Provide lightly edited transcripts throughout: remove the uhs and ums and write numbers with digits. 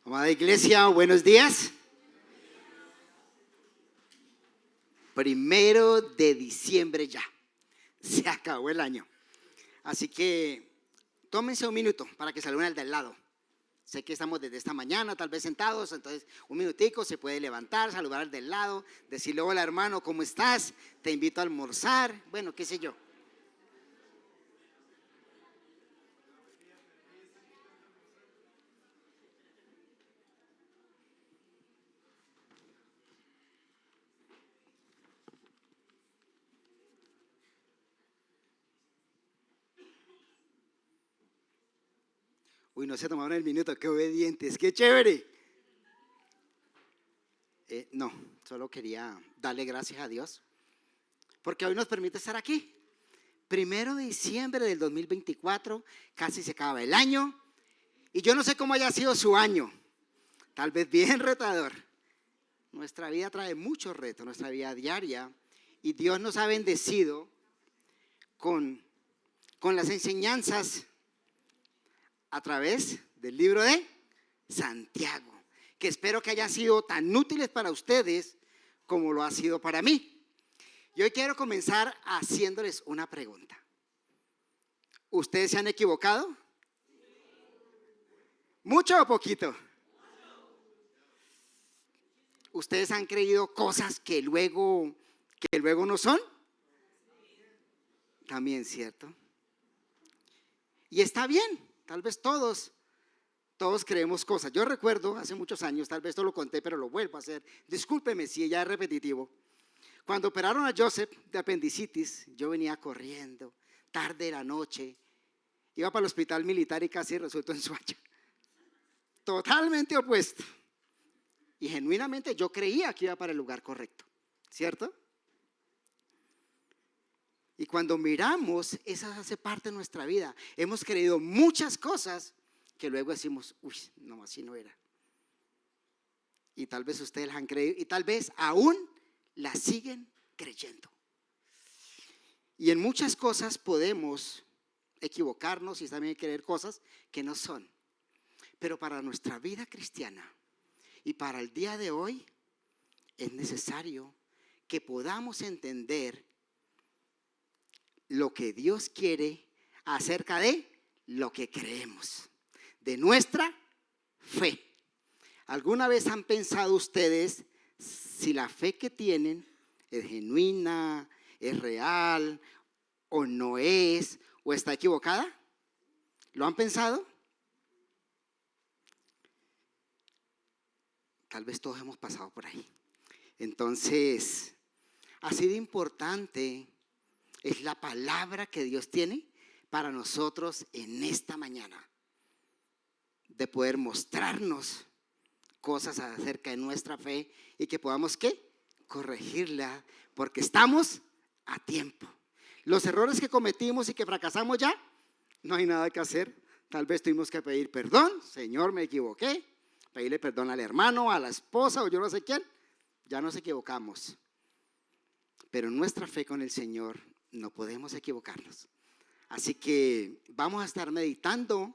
Amada iglesia, buenos días. 1 de diciembre ya. Se acabó el año. Así que tómense un minuto para que saluden al del lado. Sé que estamos desde esta mañana tal vez sentados, entonces un minutico se puede levantar, saludar al del lado, decirle hola hermano, ¿cómo estás? Te invito a almorzar, bueno, qué sé yo. Uy, no se tomaron el minuto, qué obedientes, qué chévere. No, solo quería darle gracias a Dios porque hoy nos permite estar aquí. 1 de diciembre del 2024, casi se acaba el año y yo no sé cómo haya sido su año, tal vez bien retador. Nuestra vida trae muchos retos, nuestra vida diaria, y Dios nos ha bendecido con las enseñanzas a través del libro de Santiago, que espero que haya sido tan útiles para ustedes como lo ha sido para mí. Y hoy quiero comenzar haciéndoles una pregunta. ¿Ustedes se han equivocado? ¿Mucho o poquito? ¿Ustedes han creído cosas que luego no son? También cierto. Y está bien, tal vez todos creemos cosas. Yo recuerdo hace muchos años, tal vez esto lo conté, pero lo vuelvo a hacer. Discúlpeme si ya es repetitivo. Cuando operaron a Joseph de apendicitis, yo venía corriendo, tarde de la noche, iba para el hospital militar y casi resultó en Suacha. Totalmente opuesto. Y genuinamente yo creía que iba para el lugar correcto, ¿cierto? Y cuando miramos, esa hace parte de nuestra vida. Hemos creído muchas cosas que luego decimos, uy, no, así no era. Y tal vez ustedes las han creído y tal vez aún las siguen creyendo. Y en muchas cosas podemos equivocarnos y también creer cosas que no son. Pero para nuestra vida cristiana y para el día de hoy es necesario que podamos entender lo que Dios quiere acerca de lo que creemos, de nuestra fe. ¿Alguna vez han pensado ustedes si la fe que tienen es genuina, es real o no es, o está equivocada? ¿Lo han pensado? Tal vez todos hemos pasado por ahí. Entonces, así de importante es la palabra que Dios tiene para nosotros en esta mañana, de poder mostrarnos cosas acerca de nuestra fe y que podamos, ¿qué? Corregirla, porque estamos a tiempo. Los errores que cometimos y que fracasamos ya, no hay nada que hacer. Tal vez tuvimos que pedir perdón, Señor, me equivoqué, pedirle perdón al hermano, a la esposa o yo no sé quién, ya nos equivocamos. Pero en nuestra fe con el Señor no podemos equivocarnos. Así que vamos a estar meditando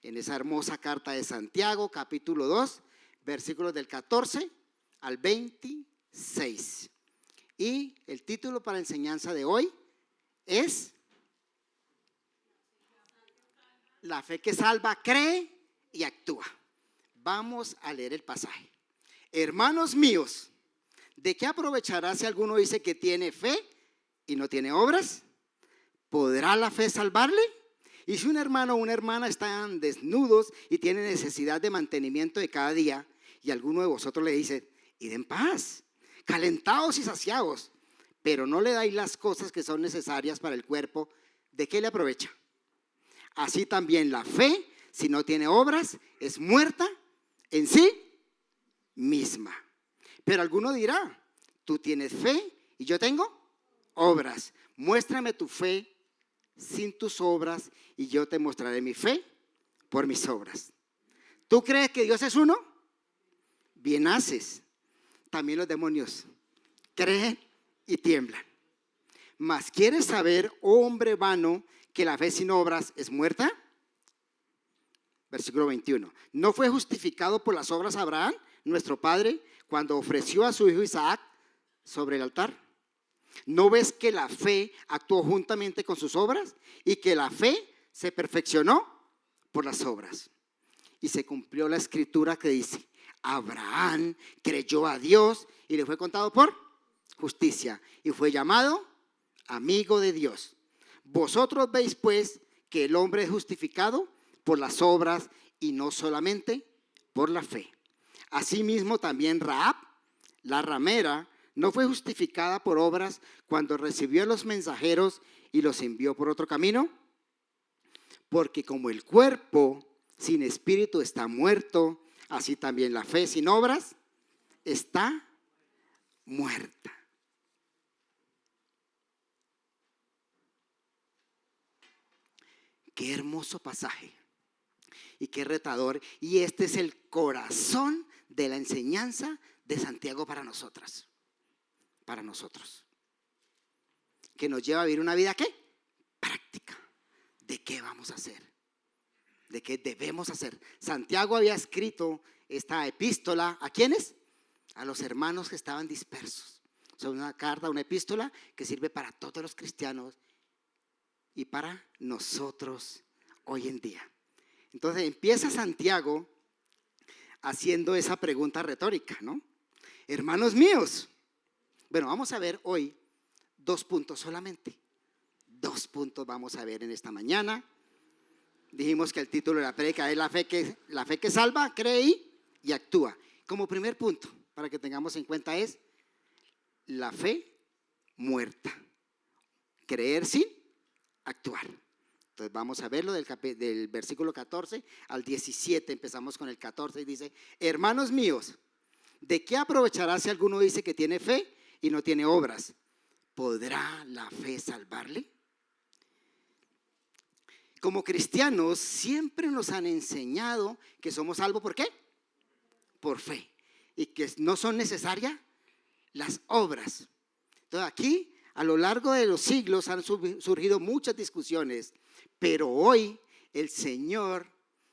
en esa hermosa carta de Santiago, capítulo 2, versículos del 14 al 26. Y el título para la enseñanza de hoy es La fe que salva, cree y actúa. Vamos a leer el pasaje. Hermanos míos, ¿de qué aprovechará si alguno dice que tiene fe y no tiene obras? ¿Podrá la fe salvarle? Y si un hermano o una hermana están desnudos y tienen necesidad de mantenimiento de cada día, y alguno de vosotros le dice, id en paz, calentados y saciados, pero no le dais las cosas que son necesarias para el cuerpo, ¿de qué le aprovecha? Así también la fe, si no tiene obras, es muerta en sí misma. Pero alguno dirá, tú tienes fe y yo tengo obras. Muéstrame tu fe sin tus obras y yo te mostraré mi fe por mis obras. ¿Tú crees que Dios es uno? Bien haces. También los demonios creen y tiemblan. Mas ¿quieres saber, oh hombre vano, que la fe sin obras es muerta? versículo 21. ¿No fue justificado por las obras Abraham, nuestro padre, cuando ofreció a su hijo Isaac sobre el altar? ¿No ves que la fe actuó juntamente con sus obras y que la fe se perfeccionó por las obras? Y se cumplió la escritura que dice: Abraham creyó a Dios y le fue contado por justicia y fue llamado amigo de Dios. Vosotros veis pues que el hombre es justificado por las obras y no solamente por la fe. Asimismo también Rahab, la ramera, no fue justificada por obras cuando recibió a los mensajeros y los envió por otro camino. Porque como el cuerpo sin espíritu está muerto, así también la fe sin obras está muerta. Qué hermoso pasaje y qué retador. Y este es el corazón de la enseñanza de Santiago para nosotras. Para nosotros. Que nos lleva a vivir una vida ¿qué? Práctica. ¿De qué vamos a hacer? ¿De qué debemos hacer? Santiago había escrito esta epístola ¿a quiénes? A los hermanos que estaban dispersos. O sea, una carta, una epístola que sirve para todos los cristianos y para nosotros hoy en día. Entonces empieza Santiago haciendo esa pregunta retórica, ¿no? Hermanos míos. Bueno, vamos a ver hoy 2 puntos solamente. 2 puntos vamos a ver en esta mañana. Dijimos que el título de la prédica es la fe que salva, cree y actúa. Como primer punto, para que tengamos en cuenta, es la fe muerta. Creer sin actuar. Entonces vamos a verlo del versículo 14 al 17. Empezamos con el 14 y dice: hermanos míos, ¿de qué aprovechará si alguno dice que tiene fe y no tiene obras? ¿Podrá la fe salvarle? Como cristianos siempre nos han enseñado que somos salvos ¿por qué? Por fe, y que no son necesarias las obras. Entonces aquí a lo largo de los siglos han surgido muchas discusiones, pero hoy el Señor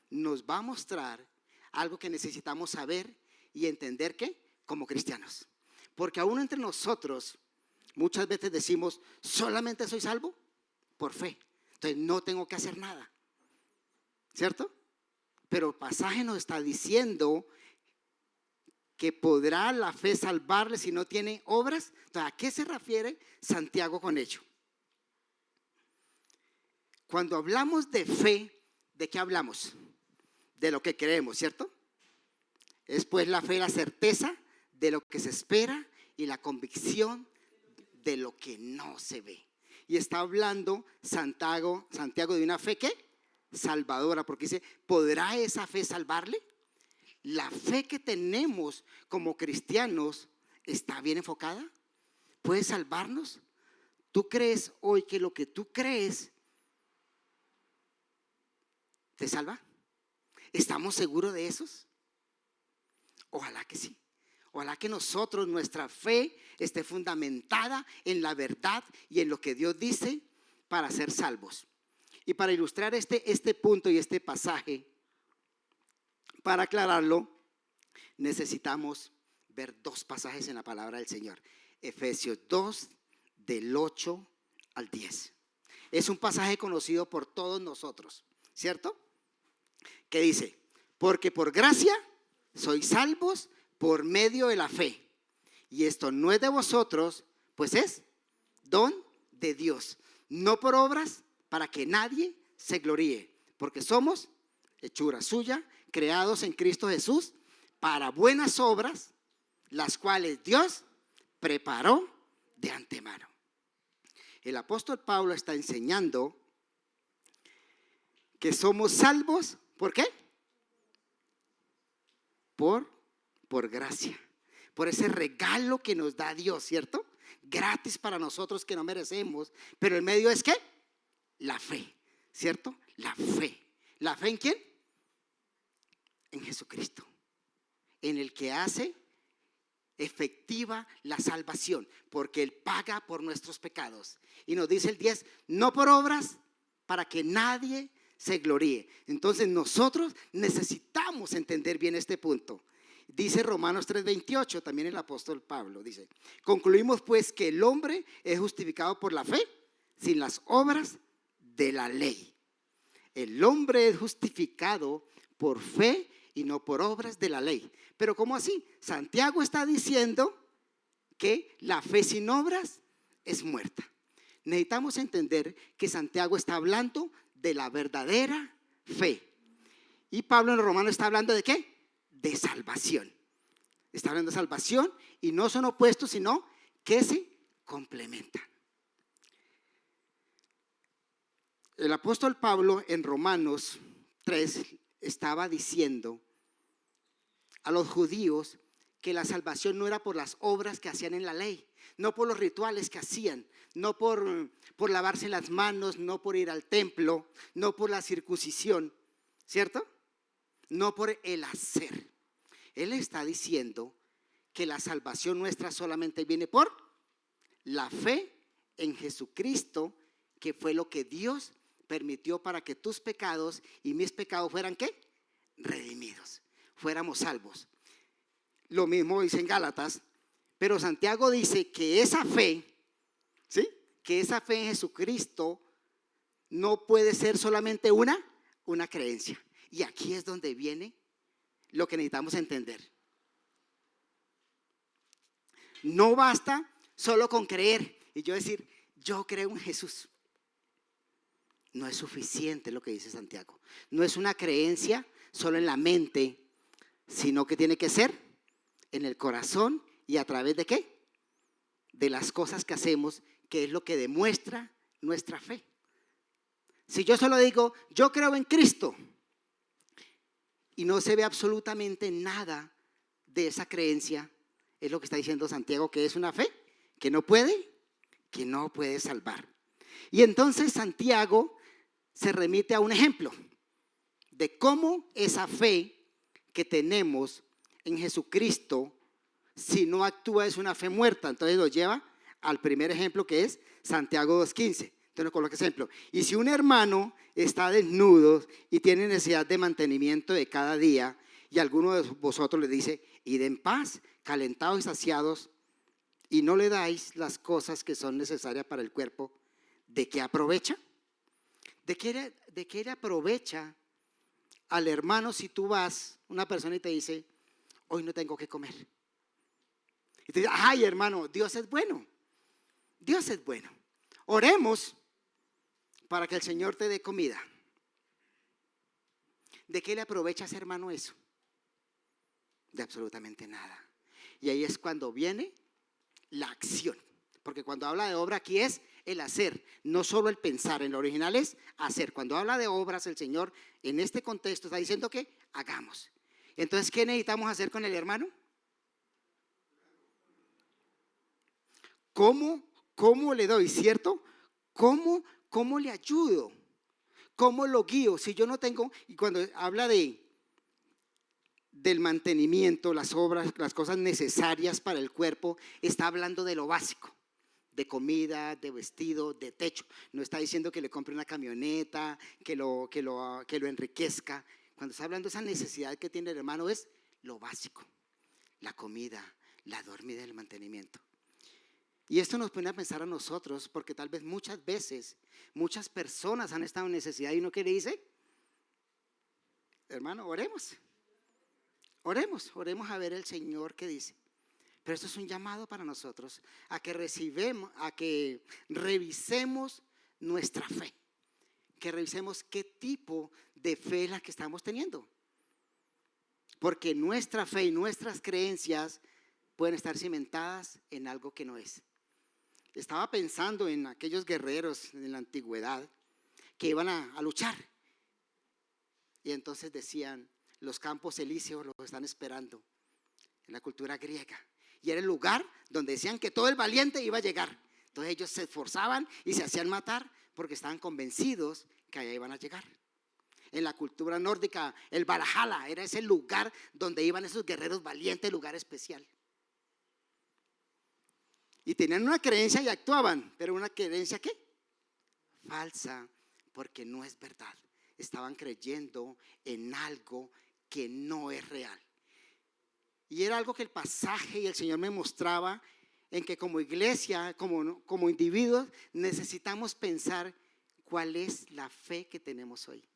nos va a mostrar algo que necesitamos saber y entender que como cristianos, porque aún entre nosotros muchas veces decimos solamente soy salvo por fe. Entonces no tengo que hacer nada, ¿cierto? Pero el pasaje nos está diciendo que podrá la fe salvarle si no tiene obras. Entonces, ¿a qué se refiere Santiago con ello? Cuando hablamos de fe, ¿de qué hablamos? De lo que creemos, ¿cierto? Es pues la fe la certeza de lo que se espera y la convicción de lo que no se ve. Y está hablando Santiago de una fe ¿qué? Salvadora, porque dice, ¿podrá esa fe salvarle? La fe que tenemos como cristianos está bien enfocada. ¿Puede salvarnos? ¿Tú crees hoy que lo que tú crees te salva? ¿Estamos seguros de esos? Ojalá que sí. Ojalá que nosotros, nuestra fe esté fundamentada en la verdad y en lo que Dios dice para ser salvos. Y para ilustrar este punto y este pasaje, para aclararlo, necesitamos ver 2 pasajes en la palabra del Señor. Efesios 2, del 8 al 10. Es un pasaje conocido por todos nosotros, ¿cierto? Que dice, porque por gracia sois salvos por medio de la fe. Y esto no es de vosotros, pues es don de Dios. No por obras, para que nadie se gloríe. Porque somos hechura suya, creados en Cristo Jesús, para buenas obras, las cuales Dios preparó de antemano. El apóstol Pablo está enseñando que somos salvos, ¿por qué? Por gracia, por ese regalo que nos da Dios, ¿cierto? Gratis para nosotros que no merecemos, pero el medio es ¿qué? La fe, ¿cierto? La fe. ¿La fe en quién? En Jesucristo, en el que hace efectiva la salvación, porque Él paga por nuestros pecados. Y nos dice el 10, no por obras, para que nadie se gloríe. Entonces nosotros necesitamos entender bien este punto. Dice Romanos 3:28, también el apóstol Pablo dice: concluimos pues que el hombre es justificado por la fe sin las obras de la ley. El hombre es justificado por fe y no por obras de la ley. Pero ¿cómo así? Santiago está diciendo que la fe sin obras es muerta. Necesitamos entender que Santiago está hablando de la verdadera fe. Y Pablo en los Romanos está hablando ¿de qué? De salvación. Está hablando de salvación y no son opuestos, sino que se complementan. El apóstol Pablo en Romanos 3 estaba diciendo a los judíos que la salvación no era por las obras que hacían en la ley, no por los rituales que hacían, no por lavarse las manos, no por ir al templo, no por la circuncisión, ¿cierto? No por el hacer. Él está diciendo que la salvación nuestra solamente viene por la fe en Jesucristo, que fue lo que Dios permitió para que tus pecados y mis pecados fueran ¿qué? Redimidos, fuéramos salvos. Lo mismo dice en Gálatas, pero Santiago dice que esa fe, ¿sí? Que esa fe en Jesucristo no puede ser solamente una creencia. Y aquí es donde viene lo que necesitamos entender. No basta solo con creer y yo decir, yo creo en Jesús. No es suficiente lo que dice Santiago. No es una creencia solo en la mente, sino que tiene que ser en el corazón y a través de ¿qué? De las cosas que hacemos, que es lo que demuestra nuestra fe. Si yo solo digo, yo creo en Cristo, y no se ve absolutamente nada de esa creencia, es lo que está diciendo Santiago, que es una fe que no puede salvar. Y entonces Santiago se remite a un ejemplo de cómo esa fe que tenemos en Jesucristo, si no actúa, es una fe muerta. Entonces lo lleva al primer ejemplo, que es Santiago 2:15. Entonces coloca ejemplo. Y si un hermano está desnudo y tiene necesidad de mantenimiento de cada día, y alguno de vosotros le dice, id en paz, calentados y saciados, y no le dais las cosas que son necesarias para el cuerpo, ¿de qué aprovecha? ¿De qué le aprovecha al hermano si tú vas, una persona y te dice, hoy no tengo que comer? Y te dice, ay hermano, Dios es bueno. Dios es bueno. Oremos para que el Señor te dé comida. ¿De qué le aprovecha a ese hermano eso? De absolutamente nada. Y ahí es cuando viene la acción. Porque cuando habla de obra aquí es el hacer, no solo el pensar. En lo original es hacer. Cuando habla de obras, el Señor en este contexto está diciendo que hagamos. Entonces, ¿qué necesitamos hacer con el hermano? ¿Cómo le doy, cierto? ¿Cómo le ayudo? ¿Cómo lo guío? Si yo no tengo, y cuando habla del mantenimiento, las obras, las cosas necesarias para el cuerpo, está hablando de lo básico, de comida, de vestido, de techo. No está diciendo que le compre una camioneta, que lo enriquezca. Cuando está hablando de esa necesidad que tiene el hermano es lo básico, la comida, la dormida y el mantenimiento. Y esto nos pone a pensar a nosotros, porque tal vez muchas veces, muchas personas han estado en necesidad y uno que le dice, hermano, oremos a ver el Señor qué dice. Pero esto es un llamado para nosotros a que revisemos nuestra fe, que revisemos qué tipo de fe es la que estamos teniendo. Porque nuestra fe y nuestras creencias pueden estar cimentadas en algo que no es. Estaba pensando en aquellos guerreros en la antigüedad que iban a luchar. Y entonces decían, los campos elíseos los están esperando, en la cultura griega. Y era el lugar donde decían que todo el valiente iba a llegar. Entonces ellos se esforzaban y se hacían matar porque estaban convencidos que allá iban a llegar. En la cultura nórdica, el Valhalla era ese lugar donde iban esos guerreros valientes, lugar especial. Y tenían una creencia y actuaban, pero una creencia ¿qué? Falsa, porque no es verdad. estaban creyendo en algo que no es real. Y era algo que el pasaje y el Señor me mostraba, en que como iglesia, como individuos, necesitamos pensar cuál es la fe que tenemos hoy.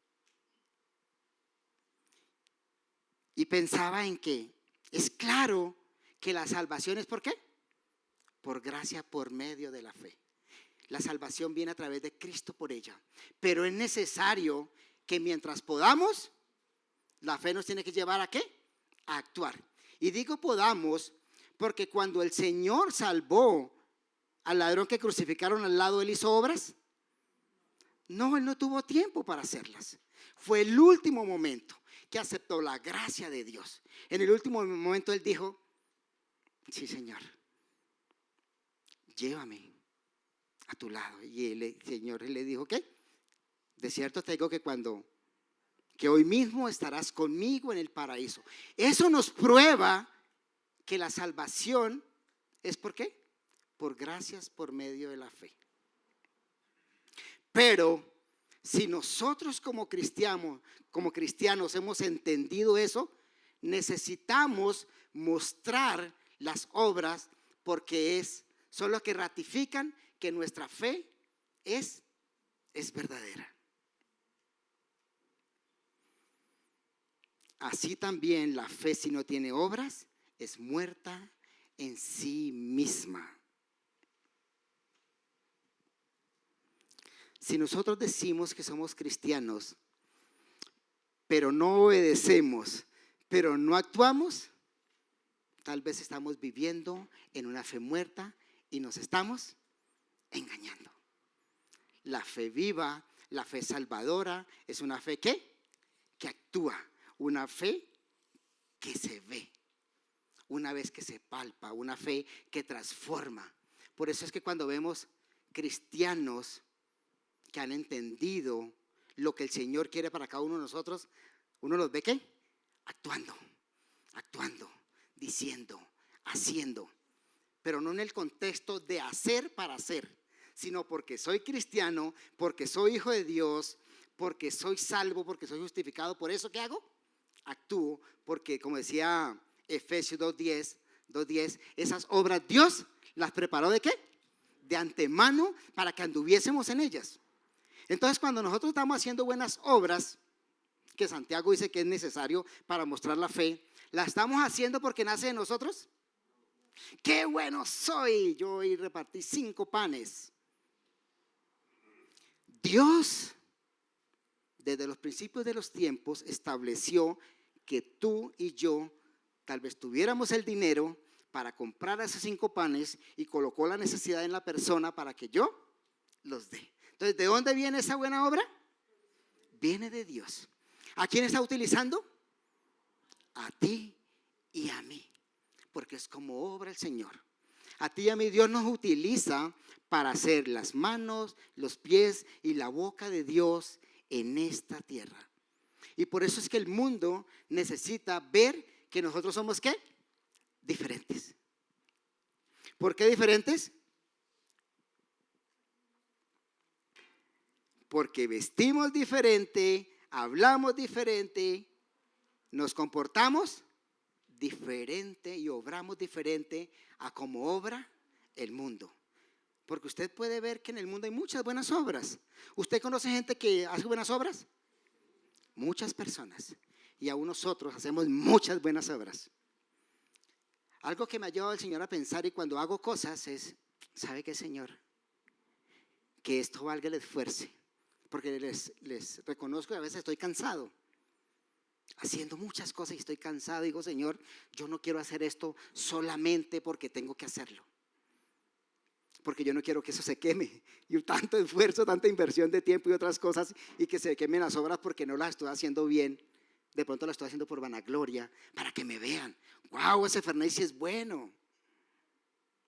Y pensaba en que es claro que la salvación es ¿por qué? Por gracia, por medio de la fe. La salvación viene a través de Cristo por ella. Pero es necesario que mientras podamos, la fe nos tiene que llevar ¿a qué? A actuar. Y digo podamos porque cuando el Señor salvó al ladrón que crucificaron al lado, ¿él hizo obras? No, él no tuvo tiempo para hacerlas. Fue el último momento que aceptó la gracia de Dios. En el último momento él dijo, sí, Señor, llévame a tu lado. Y el Señor le dijo, ¿qué? De cierto te digo que hoy mismo estarás conmigo en el paraíso. Eso nos prueba que la salvación es ¿por qué? Por gracias por medio de la fe. Pero si nosotros como cristianos hemos entendido eso, necesitamos mostrar las obras porque son los que ratifican que nuestra fe es verdadera. Así también la fe, si no tiene obras, es muerta en sí misma. Si nosotros decimos que somos cristianos, pero no obedecemos, pero no actuamos, tal vez estamos viviendo en una fe muerta y nos estamos engañando. La fe viva, la fe salvadora, es una fe que actúa, una fe que se ve, una vez que se palpa, una fe que transforma. Por eso es que cuando vemos cristianos que han entendido lo que el Señor quiere para cada uno de nosotros, uno los ve ¿qué? Actuando, diciendo, haciendo, pero no en el contexto de hacer para hacer, sino porque soy cristiano, porque soy hijo de Dios, porque soy salvo, porque soy justificado. Por eso, ¿qué hago? Actúo, porque como decía Efesios 2:10, esas obras Dios las preparó ¿de qué? De antemano para que anduviésemos en ellas. Entonces, cuando nosotros estamos haciendo buenas obras, que Santiago dice que es necesario para mostrar la fe, ¿la estamos haciendo porque nace de nosotros? ¡Qué bueno soy! Yo hoy repartí 5 panes. Dios, desde los principios de los tiempos, estableció que tú y yo tal vez tuviéramos el dinero para comprar esos 5 panes y colocó la necesidad en la persona para que yo los dé. Entonces, ¿de dónde viene esa buena obra? Viene de Dios. ¿A quién está utilizando? A ti y a mí, porque es como obra el Señor. A ti y a mí Dios nos utiliza para hacer las manos, los pies y la boca de Dios en esta tierra. Y por eso es que el mundo necesita ver que nosotros somos ¿qué? Diferentes. ¿Por qué diferentes? Porque vestimos diferente, hablamos diferente, nos comportamos diferente y obramos diferente a como obra el mundo. Porque usted puede ver que en el mundo hay muchas buenas obras. ¿Usted conoce gente que hace buenas obras? Muchas personas. Y aún nosotros hacemos muchas buenas obras. Algo que me ha llevado el Señor a pensar y cuando hago cosas es, ¿sabe qué, Señor? Que esto valga el esfuerzo. Porque les reconozco que a veces estoy cansado haciendo muchas cosas y estoy cansado. Digo, Señor, yo no quiero hacer esto solamente porque tengo que hacerlo, porque yo no quiero que eso se queme. Y tanto esfuerzo, tanta inversión de tiempo y otras cosas, y que se quemen las obras porque no las estoy haciendo bien. De pronto las estoy haciendo por vanagloria, para que me vean. Wow, ese Fernández sí es bueno.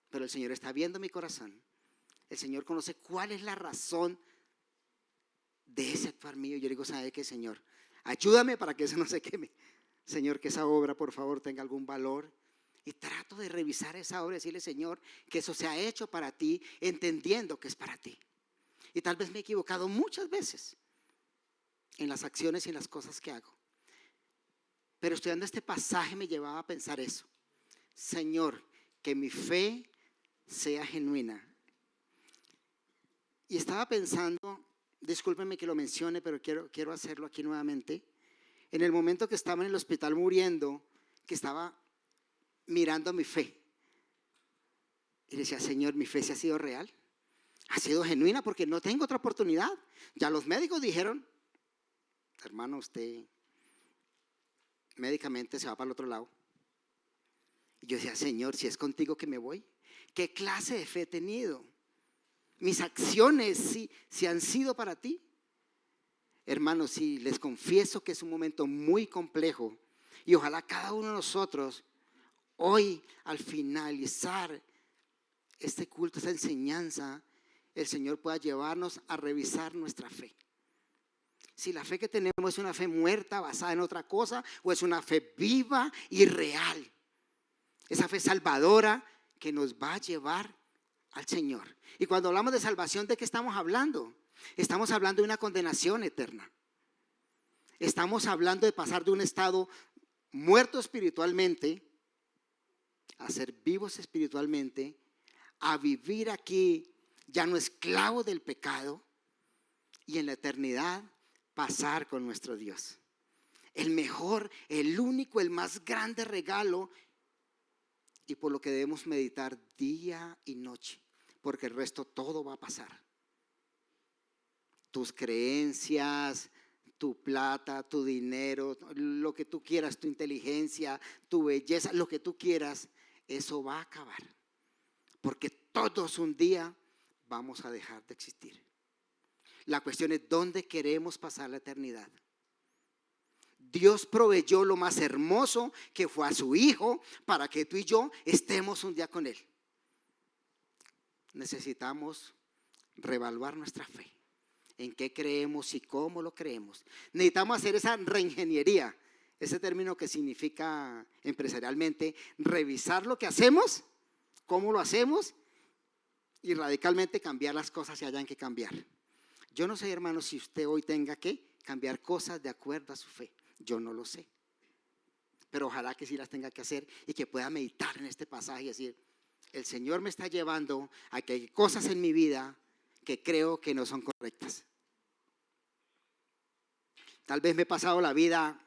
Pero el Señor está viendo mi corazón. El Señor conoce cuál es la razón de ese actuar mío. Yo digo, ¿sabe qué, Señor? Ayúdame para que eso no se queme. Señor, que esa obra por favor tenga algún valor. Y trato de revisar esa obra y decirle, Señor, que eso se ha hecho para ti, entendiendo que es para ti. Y tal vez me he equivocado muchas veces. en las acciones y en las cosas que hago. Pero estudiando este pasaje me llevaba a pensar eso. Señor, que mi fe sea genuina. Y estaba pensando, discúlpenme que lo mencione, pero quiero hacerlo aquí nuevamente. En el momento que estaba en el hospital muriendo, que estaba mirando mi fe. Y decía, Señor, mi fe se ha sido real. Ha sido genuina porque no tengo otra oportunidad. Ya los médicos dijeron, hermano, usted médicamente se va para el otro lado. Y yo decía, Señor, si es contigo que me voy. ¿Qué clase de fe he tenido? Mis acciones si han sido para ti. Hermanos, sí, les confieso que es un momento muy complejo. Y ojalá cada uno de nosotros hoy, al finalizar este culto, esta enseñanza, el Señor pueda llevarnos a revisar nuestra fe. Si la fe que tenemos es una fe muerta, basada en otra cosa, o es una fe viva y real. Esa fe salvadora que nos va a llevar al Señor. Y cuando hablamos de salvación, ¿de qué estamos hablando? Estamos hablando de una condenación eterna. Estamos hablando de pasar de un estado muerto espiritualmente a ser vivos espiritualmente, a vivir aquí ya no esclavo del pecado y en la eternidad pasar con nuestro Dios. El mejor, el único, el más grande regalo, y por lo que debemos meditar día y noche, porque el resto todo va a pasar. Tus creencias, tu plata, tu dinero, lo que tú quieras, tu inteligencia, tu belleza, lo que tú quieras, eso va a acabar. Porque todos un día vamos a dejar de existir. La cuestión es dónde queremos pasar la eternidad. Dios proveyó lo más hermoso, que fue a su Hijo, para que tú y yo estemos un día con Él. Necesitamos reevaluar nuestra fe. En qué creemos y cómo lo creemos. Necesitamos hacer esa reingeniería, ese término que significa empresarialmente revisar lo que hacemos, cómo lo hacemos y radicalmente cambiar las cosas si hayan que cambiar. Yo no sé, hermano, si usted hoy tenga que cambiar cosas de acuerdo a su fe. Yo no lo sé. Pero ojalá que sí las tenga que hacer y que pueda meditar en este pasaje y decir, el Señor me está llevando a que hay cosas en mi vida que creo que no son correctas. Tal vez me he pasado la vida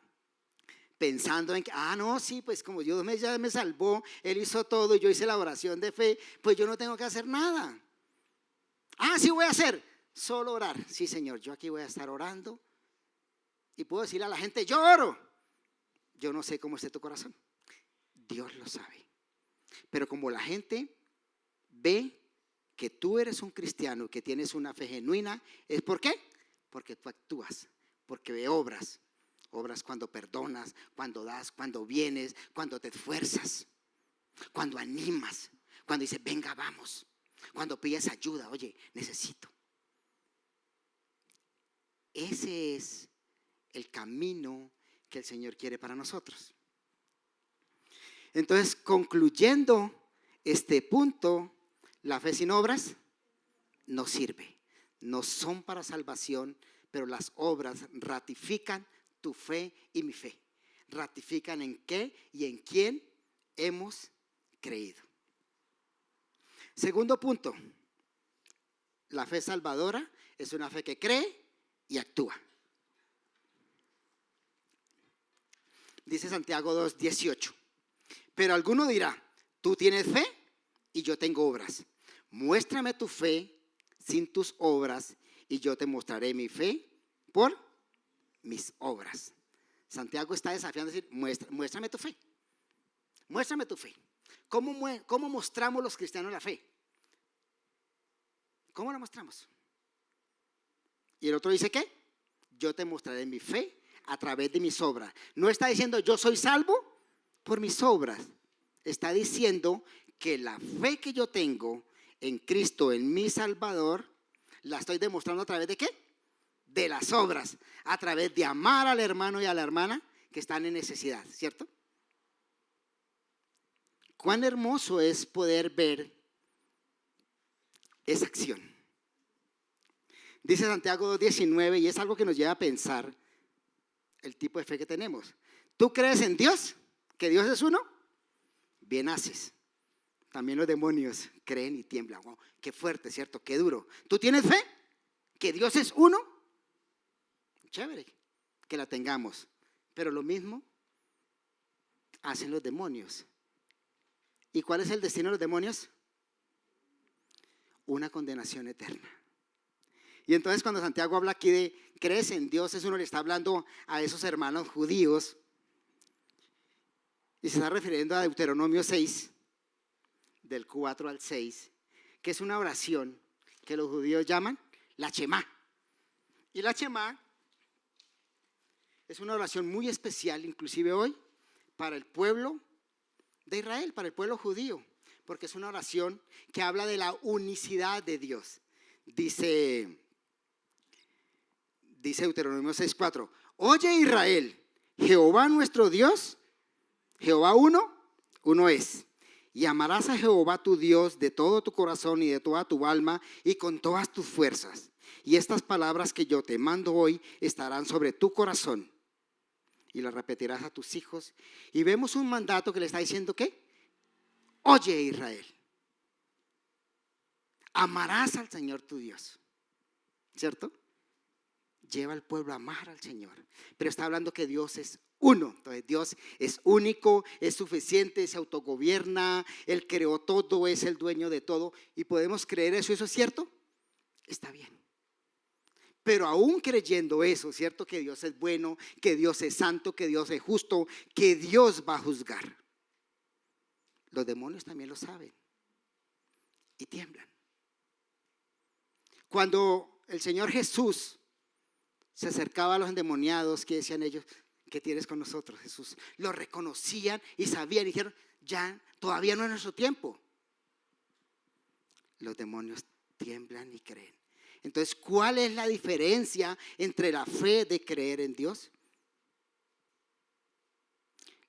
pensando en que, no, sí, pues como Dios ya me salvó, Él hizo todo y yo hice la oración de fe, pues yo no tengo que hacer nada. Sí voy a hacer, solo orar. Sí, Señor, yo aquí voy a estar orando y puedo decirle a la gente, yo oro. Yo no sé cómo esté tu corazón, Dios lo sabe. Pero como la gente ve que tú eres un cristiano, que tienes una fe genuina, ¿es por qué? Porque tú actúas, porque ve obras cuando perdonas, cuando das, cuando vienes, cuando te esfuerzas, cuando animas, cuando dices, venga, vamos, cuando pides ayuda, oye, necesito. Ese es el camino que el Señor quiere para nosotros. Entonces, concluyendo este punto, la fe sin obras no sirve, no son para salvación, pero las obras ratifican tu fe y mi fe, ratifican en qué y en quién hemos creído. Segundo punto, la fe salvadora es una fe que cree y actúa. Dice Santiago 2:18, pero alguno dirá, tú tienes fe y yo tengo obras. Muéstrame tu fe sin tus obras y yo te mostraré mi fe por mis obras. Santiago está desafiando a decir, muéstrame tu fe. Muéstrame tu fe. ¿Cómo mostramos los cristianos la fe? ¿Cómo la mostramos? Y el otro dice, ¿qué? Yo te mostraré mi fe a través de mis obras. No está diciendo yo soy salvo por mis obras. Está diciendo que la fe que yo tengo en Cristo, en mi Salvador, la estoy demostrando a través de ¿qué? De las obras, a través de amar al hermano y a la hermana que están en necesidad, ¿cierto? Cuán hermoso es poder ver esa acción. Dice Santiago 2:19, y es algo que nos lleva a pensar, el tipo de fe que tenemos. ¿Tú crees en Dios? ¿Que Dios es uno? Bien haces. También los demonios creen y tiemblan. Wow, qué fuerte, ¿cierto? Qué duro. ¿Tú tienes fe? ¿Que Dios es uno? Chévere que la tengamos. Pero lo mismo hacen los demonios. ¿Y cuál es el destino de los demonios? Una condenación eterna. Y entonces cuando Santiago habla aquí de crees en Dios, es uno le está hablando a esos hermanos judíos y se está refiriendo a Deuteronomio 6, del 4 al 6, que es una oración que los judíos llaman la Shemá. Y la Shemá es una oración muy especial, inclusive hoy, para el pueblo de Israel, para el pueblo judío, porque es una oración que habla de la unicidad de Dios. Dice Deuteronomio 6:4, oye Israel, Jehová nuestro Dios, Jehová uno es. Y amarás a Jehová tu Dios de todo tu corazón y de toda tu alma y con todas tus fuerzas. Y estas palabras que yo te mando hoy estarán sobre tu corazón y las repetirás a tus hijos. Y vemos un mandato que le está diciendo ¿qué? Oye Israel, amarás al Señor tu Dios, ¿cierto? Lleva al pueblo a amar al Señor, pero está hablando que Dios es uno. Entonces Dios es único, es suficiente, se autogobierna, Él creó todo, es el dueño de todo. Y podemos creer eso es cierto, está bien. Pero aún creyendo eso, ¿cierto? Que Dios es bueno, que Dios es santo, que Dios es justo, que Dios va a juzgar. Los demonios también lo saben y tiemblan. Cuando el Señor Jesús se acercaba a los endemoniados, ¿qué decían ellos? ¿Qué tienes con nosotros, Jesús? Lo reconocían y sabían y dijeron, ya, todavía no es nuestro tiempo. Los demonios tiemblan y creen. Entonces, ¿cuál es la diferencia entre la fe de creer en Dios?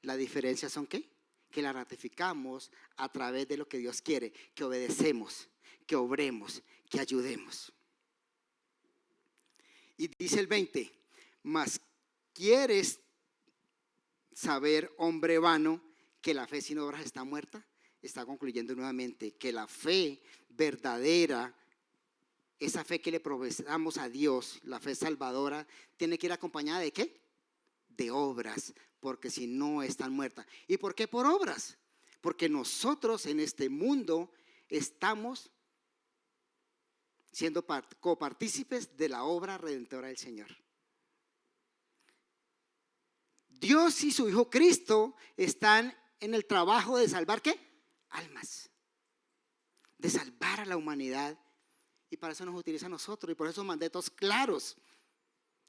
La diferencia son ¿qué? Que la ratificamos a través de lo que Dios quiere, que obedecemos, que obremos, que ayudemos. Y dice el 20, mas ¿quieres saber, hombre vano, que la fe sin obras está muerta? Está concluyendo nuevamente que la fe verdadera, esa fe que le profesamos a Dios, la fe salvadora, tiene que ir acompañada ¿de qué? De obras, porque si no están muertas. ¿Y por qué por obras? Porque nosotros en este mundo estamos siendo copartícipes de la obra redentora del Señor. Dios y su Hijo Cristo están en el trabajo de salvar ¿qué? Almas, de salvar a la humanidad, y para eso nos utiliza a nosotros, y por eso mandatos claros.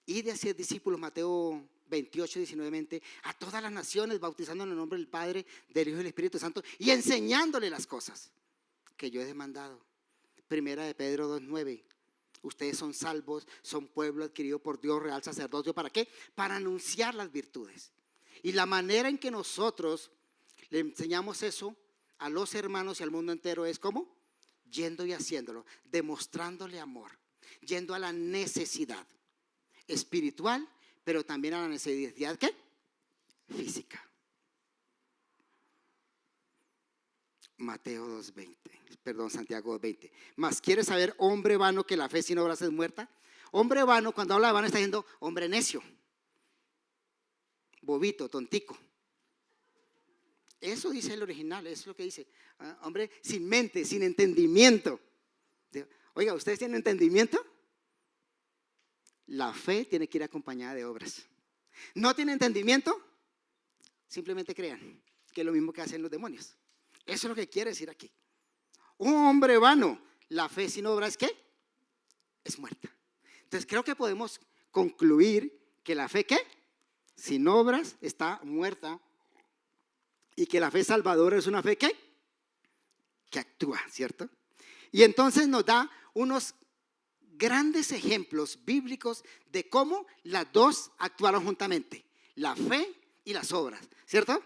Y de hacer discípulos, Mateo 28, 19, a todas las naciones, bautizando en el nombre del Padre, del Hijo y del Espíritu Santo, y enseñándole las cosas que yo he demandado. Primera de Pedro 2:9. Ustedes son salvos, son pueblo adquirido por Dios, real sacerdocio. ¿Para qué? Para anunciar las virtudes. Y la manera en que nosotros le enseñamos eso a los hermanos y al mundo entero es ¿cómo? Yendo y haciéndolo, demostrándole amor, yendo a la necesidad espiritual, pero también a la necesidad ¿qué? Física. Mateo 2:20, Santiago 2:20. Mas ¿quieres saber, hombre vano, que la fe sin obras es muerta? Hombre vano, cuando habla de vano está diciendo hombre necio, bobito, tontico. Eso dice el original, eso es lo que dice. Hombre sin mente, sin entendimiento. Oiga, ¿ustedes tienen entendimiento? La fe tiene que ir acompañada de obras. ¿No tienen entendimiento? Simplemente crean, que es lo mismo que hacen los demonios. Eso es lo que quiere decir aquí. Un hombre vano, la fe sin obras, ¿qué? Es muerta. Entonces creo que podemos concluir que la fe, ¿qué? Sin obras está muerta, y que la fe salvadora es una fe, ¿qué? Que actúa, ¿cierto? Y entonces nos da unos grandes ejemplos bíblicos de cómo las dos actuaron juntamente, la fe y las obras, ¿cierto?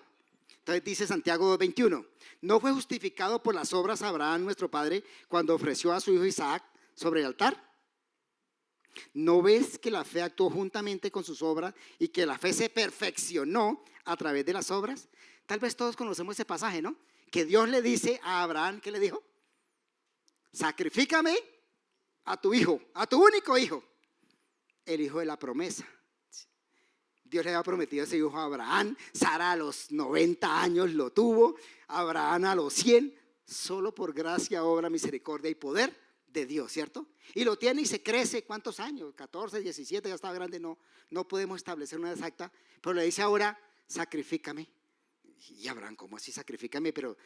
Entonces dice Santiago 2:21, ¿no fue justificado por las obras Abraham nuestro padre cuando ofreció a su hijo Isaac sobre el altar? ¿No ves que la fe actuó juntamente con sus obras y que la fe se perfeccionó a través de las obras? Tal vez todos conocemos ese pasaje, ¿no? Que Dios le dice a Abraham, ¿qué le dijo? Sacrifícame a tu hijo, a tu único hijo, el hijo de la promesa. Dios le había prometido ese hijo a Abraham. Sara a los 90 años lo tuvo, Abraham a los 100, solo por gracia, obra, misericordia y poder de Dios, ¿cierto? Y lo tiene y se crece. ¿Cuántos años? 14, 17, ya estaba grande, no podemos establecer una exacta, pero le dice ahora, sacrifícame. Y Abraham, ¿cómo así sacrifícame? Pero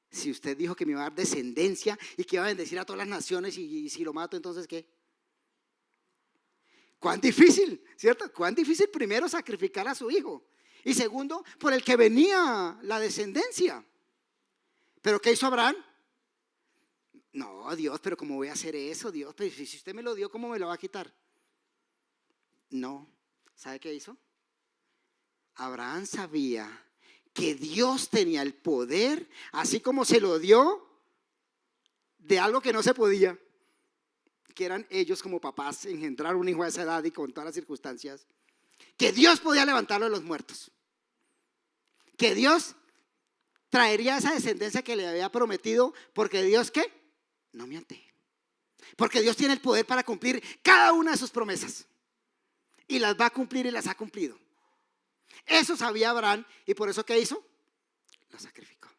si usted dijo que me iba a dar descendencia y que iba a bendecir a todas las naciones y si lo mato, entonces ¿qué? Cuán difícil, ¿cierto? Cuán difícil primero sacrificar a su hijo y segundo, por el que venía la descendencia. ¿Pero qué hizo Abraham? No, Dios, pero ¿cómo voy a hacer eso, Dios? Pero si usted me lo dio, ¿cómo me lo va a quitar? No, ¿sabe qué hizo? Abraham sabía que Dios tenía el poder, así como se lo dio de algo que no se podía, que eran ellos como papás, engendrar un hijo a esa edad y con todas las circunstancias, que Dios podía levantarlo de los muertos, que Dios traería esa descendencia que le había prometido, porque Dios, ¿qué? No miente, porque Dios tiene el poder para cumplir cada una de sus promesas y las va a cumplir y las ha cumplido. Eso sabía Abraham y por eso ¿qué hizo? Lo sacrificó.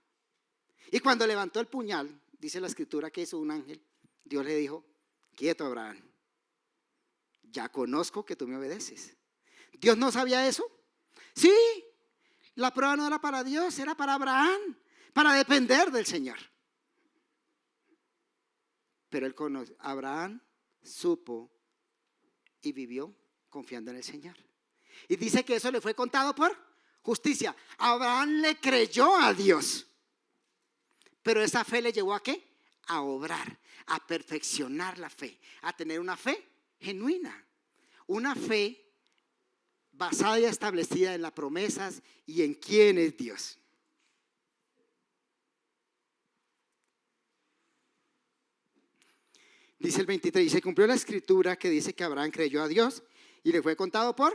Y cuando levantó el puñal, dice la escritura que hizo un ángel, Dios le dijo, quieto Abraham, ya conozco que tú me obedeces. ¿Dios no sabía eso? Sí, la prueba no era para Dios, era para Abraham, para depender del Señor. Pero Abraham supo y vivió confiando en el Señor. Y dice que eso le fue contado por justicia. Abraham le creyó a Dios, pero esa fe le llevó a ¿qué? A obrar, a perfeccionar la fe, a tener una fe genuina, una fe basada y establecida en las promesas y en quién es Dios. Dice el 23, y se cumplió la escritura que dice que Abraham creyó a Dios y le fue contado por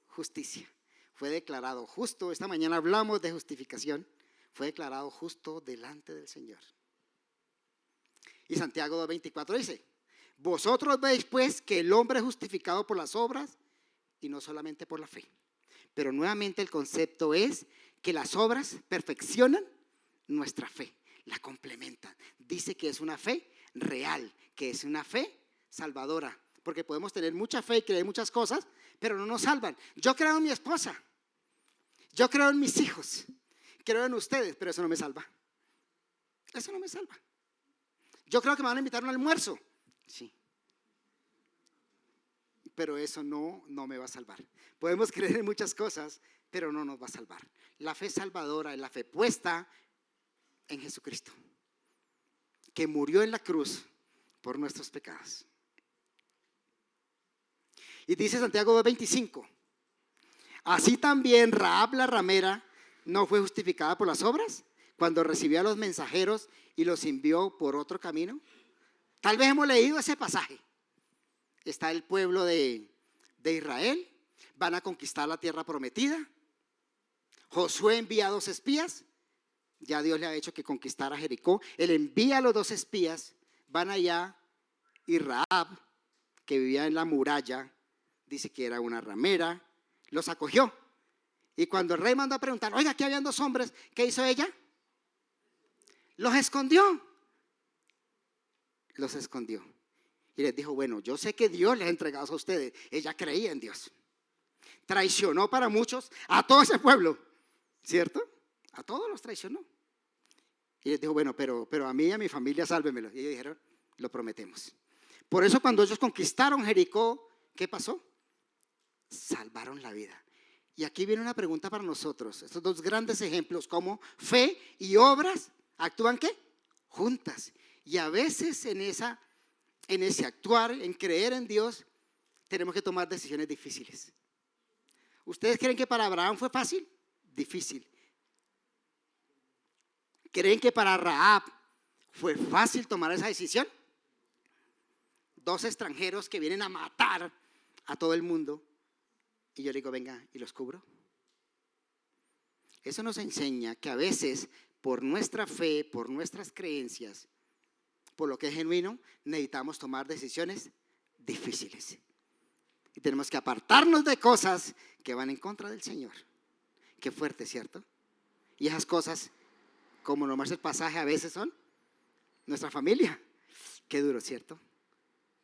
justicia. Fue declarado justo. Esta mañana hablamos de justificación. Fue declarado justo delante del Señor. Y Santiago 2:24 dice, vosotros veis pues que el hombre es justificado por las obras y no solamente por la fe. Pero nuevamente el concepto es que las obras perfeccionan nuestra fe, la complementan. Dice que es una fe real, que es una fe salvadora, porque podemos tener mucha fe y creer muchas cosas, pero no nos salvan. Yo creo en mi esposa, yo creo en mis hijos, creo en ustedes, pero eso no me salva. Eso no me salva. Yo creo que me van a invitar a un almuerzo, sí, pero eso no me va a salvar. Podemos creer en muchas cosas, pero no nos va a salvar. La fe salvadora es la fe puesta en Jesucristo, que murió en la cruz por nuestros pecados. Y dice Santiago 2:25, así también Rahab la ramera no fue justificada por las obras cuando recibió a los mensajeros y los envió por otro camino. Tal vez hemos leído ese pasaje. Está el pueblo de Israel, van a conquistar la tierra prometida. Josué envía 2 espías. Ya Dios le ha hecho que conquistara Jericó. Él envía a los 2 espías, van allá y Rahab, que vivía en la muralla, dice que era una ramera, los acogió. Y cuando el rey mandó a preguntar, oiga, aquí habían 2 hombres, ¿qué hizo ella? Los escondió. Los escondió. Y les dijo, bueno, yo sé que Dios les ha entregado a ustedes. Ella creía en Dios. Traicionó para muchos a todo ese pueblo, ¿cierto? A todos los traicionó. Y les dijo, bueno, pero a mí y a mi familia sálvemelo. Y ellos dijeron, lo prometemos. Por eso cuando ellos conquistaron Jericó, ¿qué pasó? Salvaron la vida. Y aquí viene una pregunta para nosotros. Estos 2 grandes ejemplos, como fe y obras actúan ¿qué? Juntas. Y a veces en ese actuar, en creer en Dios, tenemos que tomar decisiones difíciles. ¿Ustedes creen que para Abraham fue fácil? Difícil. ¿Creen que para Rahab fue fácil tomar esa decisión? 2 extranjeros que vienen a matar a todo el mundo. Y yo le digo, venga, y los cubro. Eso nos enseña que a veces por nuestra fe, por nuestras creencias, por lo que es genuino, necesitamos tomar decisiones difíciles. Y tenemos que apartarnos de cosas que van en contra del Señor. Qué fuerte, ¿cierto? Y esas cosas, como nomás el pasaje a veces son nuestra familia. Qué duro, ¿cierto?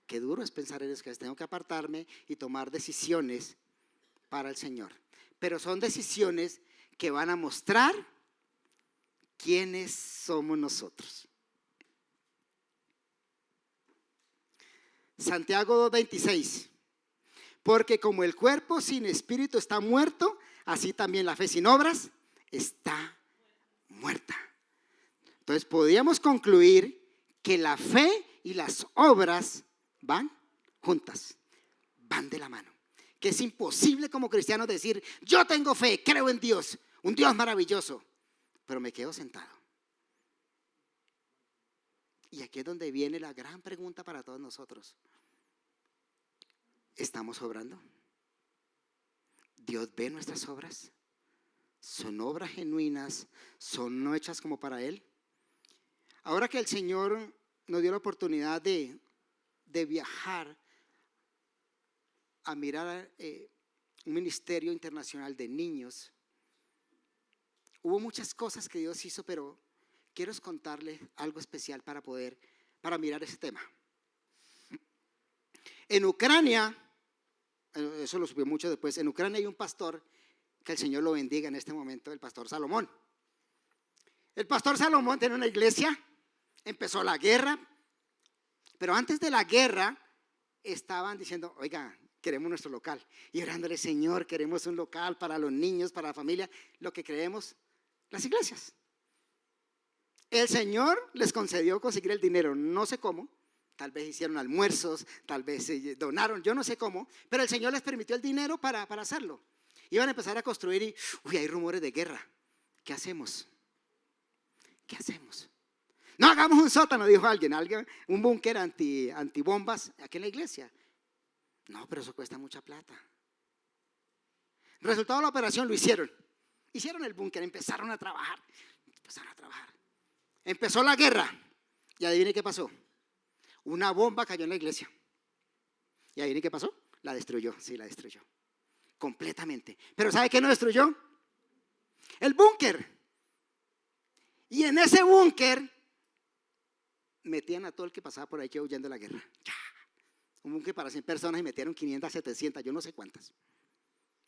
Qué duro es pensar en eso, que tengo que apartarme y tomar decisiones para el Señor. Pero son decisiones que van a mostrar quiénes somos nosotros. Santiago 2:26. Porque como el cuerpo sin espíritu está muerto, así también la fe sin obras está muerta. Entonces podríamos concluir que la fe y las obras van juntas, van de la mano. Que es imposible como cristianos decir, yo tengo fe, creo en Dios, un Dios maravilloso, pero me quedo sentado. Y aquí es donde viene la gran pregunta para todos nosotros. ¿Estamos obrando? ¿Dios ve nuestras obras? ¿Son obras genuinas? ¿Son no hechas como para Él? Ahora que el Señor nos dio la oportunidad de viajar a mirar un ministerio internacional de niños, hubo muchas cosas que Dios hizo, pero quiero contarles algo especial para mirar ese tema. En Ucrania, eso lo supe mucho después, en Ucrania hay un pastor, que el Señor lo bendiga en este momento, el pastor Salomón. El pastor Salomón tenía una iglesia, empezó la guerra, pero antes de la guerra estaban diciendo, oiga, queremos nuestro local. Y orándole, Señor, queremos un local para los niños, para la familia, lo que creemos, las iglesias. El Señor les concedió conseguir el dinero, no sé cómo, tal vez hicieron almuerzos, tal vez donaron, yo no sé cómo, pero el Señor les permitió el dinero para hacerlo. Iban a empezar a construir y, hay rumores de guerra. ¿Qué hacemos? ¿Qué hacemos? No hagamos un sótano, dijo alguien, un búnker antibombas aquí en la iglesia. No, pero eso cuesta mucha plata. Resultado de la operación, lo hicieron. Hicieron el búnker, empezaron a trabajar. Empezó la guerra. Y adivine qué pasó. Una bomba cayó en la iglesia. Y adivine qué pasó. La destruyó, sí, la destruyó. Completamente. Pero ¿sabe qué no destruyó? El búnker. Y en ese búnker metían a todo el que pasaba por ahí que huyendo de la guerra. Un búnker para 100 personas y metieron 500, 700, yo no sé cuántas.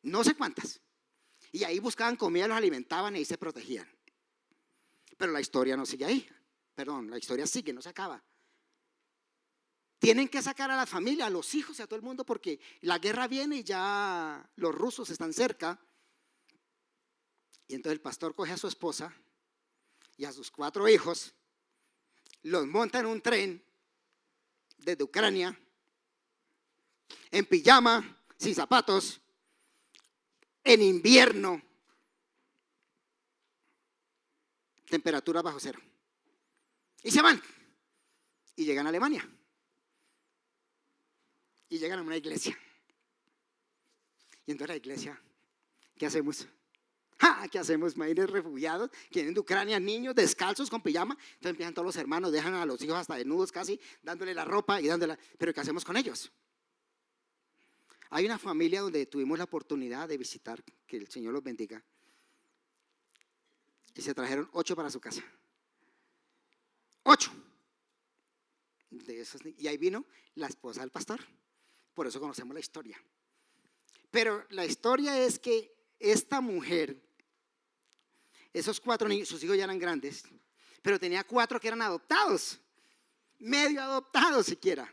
No sé cuántas. Y ahí buscaban comida, los alimentaban y ahí se protegían. Pero la historia no sigue ahí. Perdón, la historia sigue, no se acaba. Tienen que sacar a la familia, a los hijos y a todo el mundo porque la guerra viene y ya los rusos están cerca. Y entonces el pastor coge a su esposa y a sus 4 hijos, los monta en un tren desde Ucrania, en pijama, sin zapatos, en invierno, temperatura bajo cero. Y se van. Y llegan a Alemania. Y llegan a una iglesia. Y entonces la iglesia, ¿qué hacemos? ¿Qué hacemos? Imagínense refugiados que vienen de Ucrania, niños descalzos con pijama. Entonces empiezan todos los hermanos, dejan a los hijos hasta desnudos casi, dándole la ropa y dándole. Pero ¿qué hacemos con ellos? Hay una familia donde tuvimos la oportunidad de visitar, que el Señor los bendiga. Y se trajeron 8 para su casa. 8 de esos. Y ahí vino la esposa del pastor. Por eso conocemos la historia. Pero la historia es que esta mujer, esos 4 niños, sus hijos ya eran grandes, pero tenía 4 que eran adoptados, medio adoptados siquiera,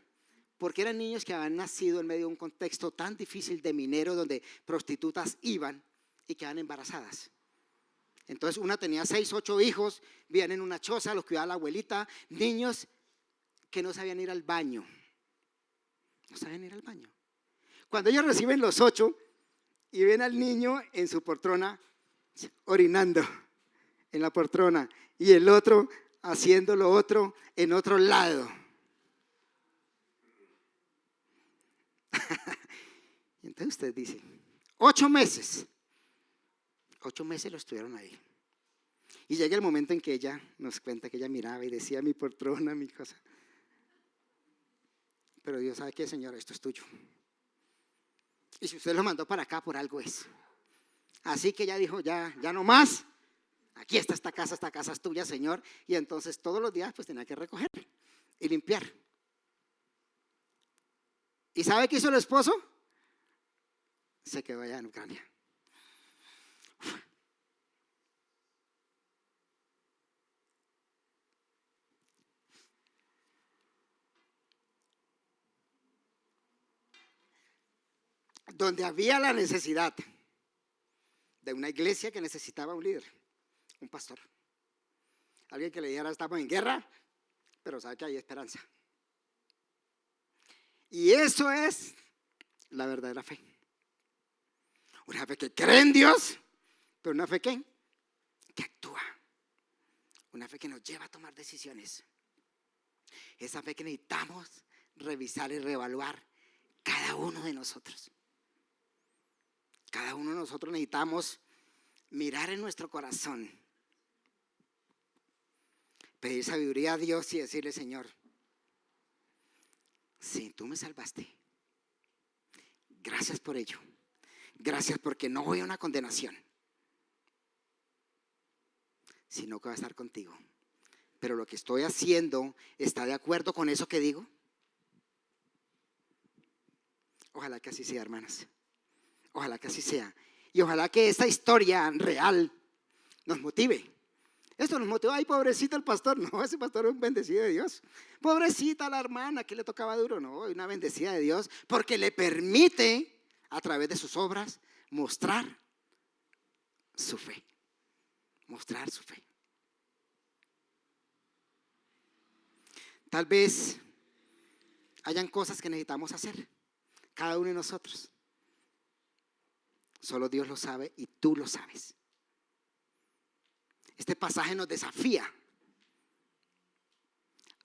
porque eran niños que habían nacido en medio de un contexto tan difícil de minero donde prostitutas iban y quedaban embarazadas. Entonces una tenía 6, 8 hijos, vivían en una choza, los cuidaba la abuelita, niños que no sabían ir al baño. No sabían ir al baño. Cuando ellos reciben los 8 y ven al niño en su poltrona orinando en la poltrona y el otro haciendo lo otro en otro lado. Y entonces usted dice, 8 meses. 8 meses lo estuvieron ahí. Y llega el momento en que ella nos cuenta que ella miraba y decía, mi poltrona, mi cosa. Pero Dios sabe que, Señor, esto es tuyo. Y si usted lo mandó para acá, por algo es. Así que ella dijo, ya no más. Aquí está esta casa es tuya, Señor. Y entonces todos los días pues tenía que recoger y limpiar. ¿Y sabe qué hizo el esposo? Se quedó allá en Ucrania. Donde había la necesidad de una iglesia que necesitaba un líder, un pastor, alguien que le dijera estamos en guerra, pero sabe que hay esperanza. Y eso es la verdadera fe. Una fe que cree en Dios, pero una fe que actúa. Una fe que nos lleva a tomar decisiones. Esa fe que necesitamos revisar y reevaluar cada uno de nosotros. Cada uno de nosotros necesitamos mirar en nuestro corazón, pedir sabiduría a Dios y decirle, Señor, sí, tú me salvaste. Gracias por ello. Gracias porque no voy a una condenación, sino que voy a estar contigo. Pero lo que estoy haciendo está de acuerdo con eso que digo. Ojalá que así sea, hermanas. Ojalá que así sea. Y ojalá que esta historia real nos motive. Esto nos motiva. Ay, pobrecito el pastor. No, ese pastor es un bendecido de Dios. Pobrecita la hermana que le tocaba duro. No, una bendecida de Dios porque le permite a través de sus obras mostrar su fe. Mostrar su fe. Tal vez hayan cosas que necesitamos hacer, cada uno de nosotros. Solo Dios lo sabe y tú lo sabes. Este pasaje nos desafía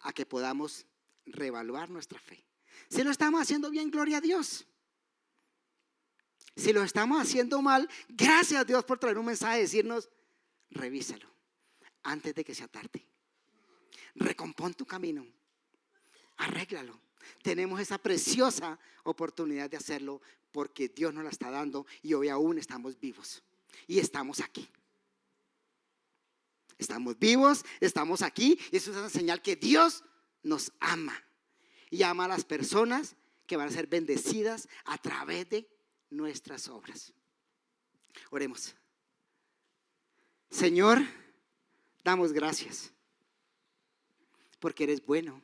a que podamos reevaluar nuestra fe. Si lo estamos haciendo bien, gloria a Dios. Si lo estamos haciendo mal, gracias a Dios por traer un mensaje y decirnos, revísalo antes de que sea tarde. Recompón tu camino, arréglalo. Tenemos esa preciosa oportunidad de hacerlo porque Dios nos la está dando y hoy aún estamos vivos y estamos aquí. Estamos vivos, estamos aquí y eso es una señal que Dios nos ama y ama a las personas que van a ser bendecidas a través de nuestras obras. Oremos. Señor, damos gracias porque eres bueno.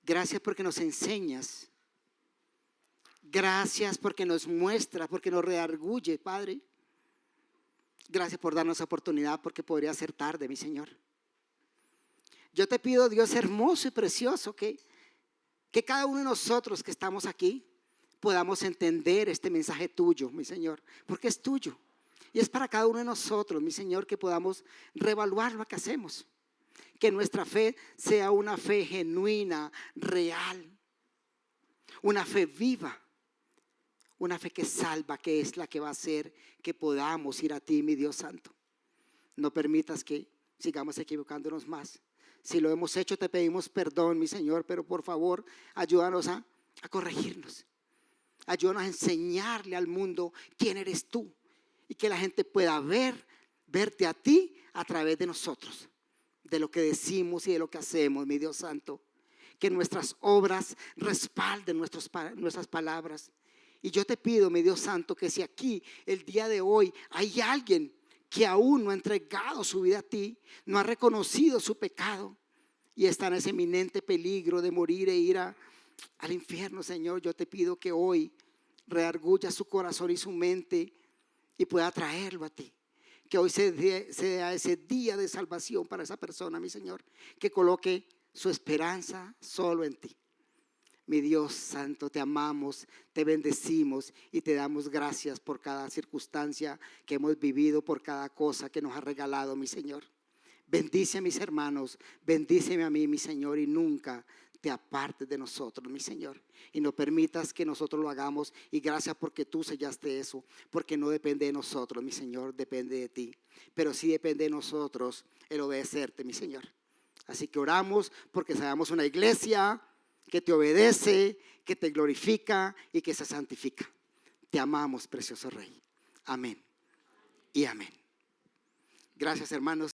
Gracias porque nos enseñas. Gracias porque nos muestras, porque nos redarguye, Padre. Gracias por darnos oportunidad porque podría ser tarde, mi Señor. Yo te pido, Dios hermoso y precioso, que cada uno de nosotros que estamos aquí podamos entender este mensaje tuyo, mi Señor, porque es tuyo. Y es para cada uno de nosotros, mi Señor, que podamos reevaluar lo que hacemos. Que nuestra fe sea una fe genuina, real, una fe viva, una fe que salva, que es la que va a hacer que podamos ir a ti, mi Dios santo. No permitas que sigamos equivocándonos más. Si lo hemos hecho, te pedimos perdón, mi Señor, pero por favor, ayúdanos a corregirnos. Ayúdanos a enseñarle al mundo quién eres tú y que la gente pueda verte a ti a través de nosotros. De lo que decimos y de lo que hacemos, mi Dios santo. Que nuestras obras respalden nuestras palabras. Y yo te pido, mi Dios santo, que si aquí el día de hoy hay alguien que aún no ha entregado su vida a ti, no ha reconocido su pecado y está en ese inminente peligro de morir e ir al infierno, Señor, yo te pido que hoy redarguya su corazón y su mente y pueda traerlo a ti. Que hoy sea ese día de salvación para esa persona, mi Señor, que coloque su esperanza solo en ti. Mi Dios santo, te amamos, te bendecimos y te damos gracias por cada circunstancia que hemos vivido, por cada cosa que nos ha regalado, mi Señor. Bendice a mis hermanos, bendíceme a mí, mi Señor, y nunca te apartes de nosotros, mi Señor, y no permitas que nosotros lo hagamos. Y gracias porque tú sellaste eso, porque no depende de nosotros, mi Señor, depende de ti. Pero sí depende de nosotros el obedecerte, mi Señor. Así que oramos porque seamos una iglesia que te obedece, que te glorifica y que se santifica. Te amamos, precioso Rey. Amén y amén. Gracias, hermanos.